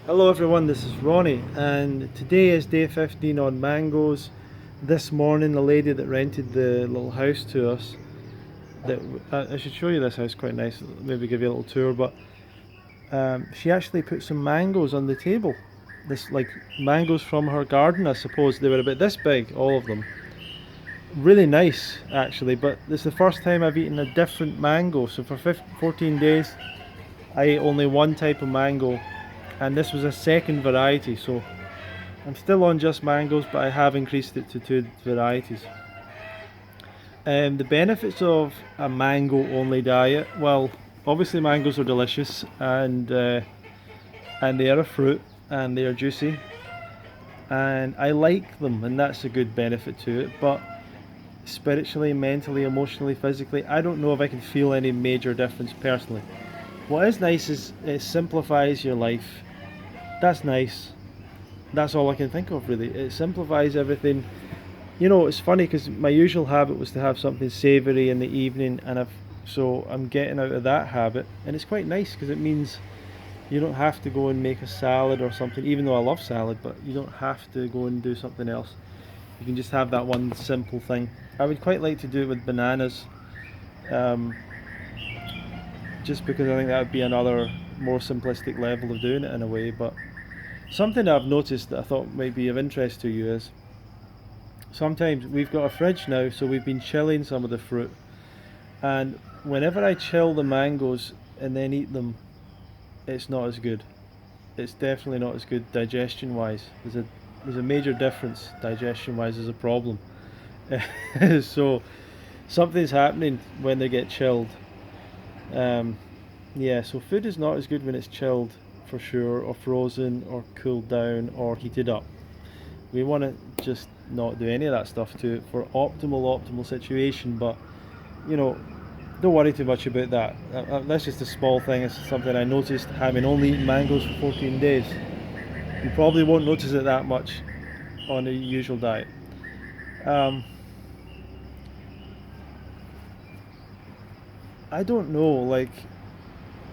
Hello everyone, this is Ronnie, and today is day 15 on mangoes. This morning, the lady that rented the little house to us, that I should show you this house, quite nice, maybe give you a little tour, but she actually put some mangoes on the table. This, like, mangoes from her garden, I suppose. They were about this big, all of them. Really nice, actually, but this is the first time I've eaten a different mango. So for 14 days, I ate only one type of mango, and this was a second variety, so I'm still on just mangoes, but I have increased it to two varieties. The benefits of a mango only diet, well, obviously mangoes are delicious, and they are a fruit, and they are juicy, and I like them, and that's a good benefit to it. But spiritually, mentally, emotionally, physically, I don't know if I can feel any major difference personally. What is nice is it simplifies your life. That's nice. That's all I can think of, really. It simplifies everything. You know, it's funny because my usual habit was to have something savoury in the evening, and so I'm getting out of that habit, and it's quite nice because it means you don't have to go and make a salad or something. Even though I love salad, but you don't have to go and do something else. You can just have that one simple thing. I would quite like to do it with bananas, um, just because I think that would be another more simplistic level of doing it in a way. But something that I've noticed that I thought might be of interest to you is sometimes we've got a fridge now, so we've been chilling some of the fruit, and whenever I chill the mangoes and then eat them, it's not as good. It's definitely not as good digestion wise. There's a major difference digestion wise. There's a problem. So something's happening when they get chilled. Um, yeah, so food is not as good when it's chilled for sure, or frozen, or cooled down, or heated up. We want to just not do any of that stuff to it for optimal situation. But you know, don't worry too much about that. That's just a small thing. It's something I noticed having only eaten mangoes for 14 days. You probably won't notice it that much on a usual diet. Um, I don't know. Like,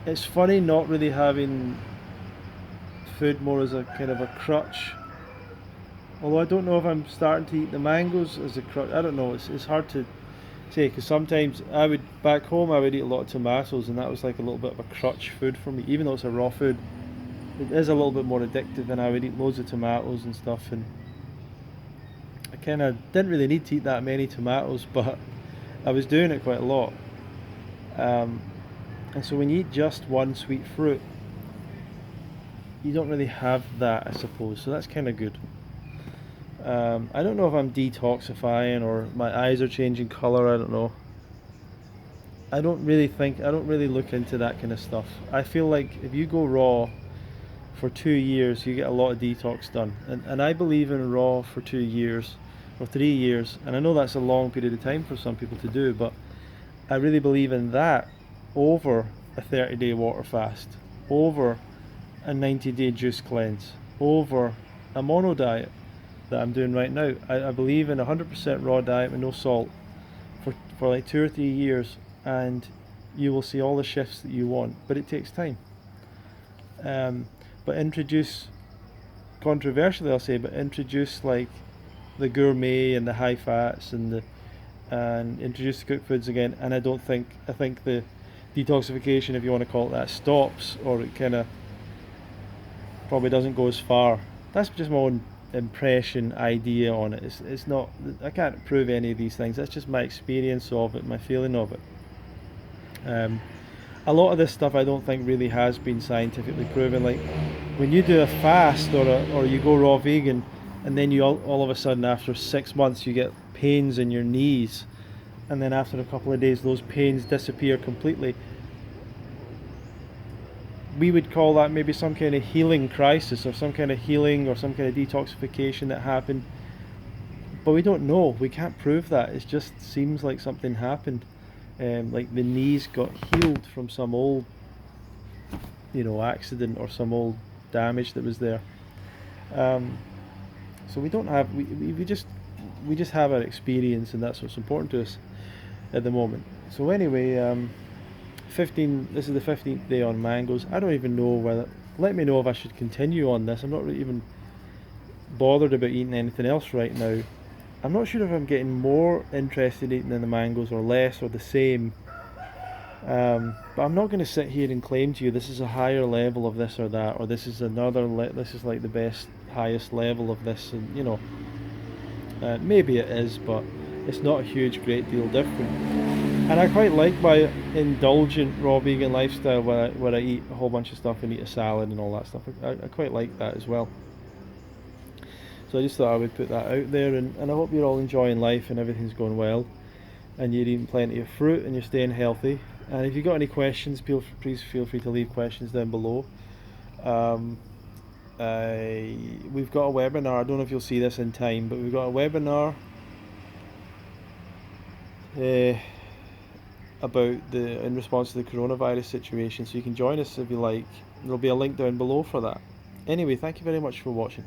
it's funny not really having food more as a kind of a crutch. Although I don't know if I'm starting to eat the mangoes as a crutch. I don't know. It's hard to say because sometimes back home I would eat a lot of tomatoes, and that was like a little bit of a crutch food for me. Even though it's a raw food, it is a little bit more addictive, and I would eat loads of tomatoes and stuff. And I kind of didn't really need to eat that many tomatoes, but I was doing it quite a lot. Um, and so when you eat just one sweet fruit, you don't really have that, I suppose. So that's kind of good. I don't know if I'm detoxifying or my eyes are changing color. I don't know. I don't really look into that kind of stuff. I feel like if you go raw for 2 years, you get a lot of detox done. And I believe in raw for 2 years or 3 years. And I know that's a long period of time for some people to do, but I really believe in that over a 30-day water fast, over a 90-day juice cleanse, over a mono diet that I'm doing right now. I believe in a 100% raw diet with no salt for like 2 or 3 years, and you will see all the shifts that you want. But it takes time. Um, but introduce, controversially I'll say, but introduce like the gourmet and the high fats and introduce the cooked foods again. And I think the detoxification, if you want to call it that, stops, or it kind of probably doesn't go as far. That's just my own impression, idea on it. It's not. I can't prove any of these things. That's just my experience of it, my feeling of it. Um, a lot of this stuff I don't think really has been scientifically proven. Like when you do a fast or you go raw vegan, and then you all of a sudden after 6 months you get pains in your knees, and then after a couple of days those pains disappear completely. We would call that maybe some kind of healing crisis, or some kind of healing, or some kind of detoxification that happened, but we don't know. We can't prove that. It just seems like something happened. Like the knees got healed from some old, accident or some old damage that was there. Um, so we don't have we just have our experience, and that's what's important to us at the moment. So anyway, 15. This is the 15th day on mangoes. I don't even know whether let me know if I should continue on this. I'm not really even bothered about eating anything else right now. I'm not sure if I'm getting more interested in eating in the mangoes or less or the same. But I'm not going to sit here and claim to you this is a higher level of this or that, or this is this is like the best, highest level of this, and maybe it is, but it's not a huge, great deal different. And I quite like my indulgent raw vegan lifestyle where I eat a whole bunch of stuff and eat a salad and all that stuff. I quite like that as well. So I just thought I would put that out there, and I hope you're all enjoying life and everything's going well, and you're eating plenty of fruit and you're staying healthy. And if you've got any questions, please feel free to leave questions down below. Um, we've got a webinar. I don't know if you'll see this in time, but we've got a webinar about in response to the coronavirus situation. So you can join us if you like. There'll be a link down below for that. Anyway, thank you very much for watching.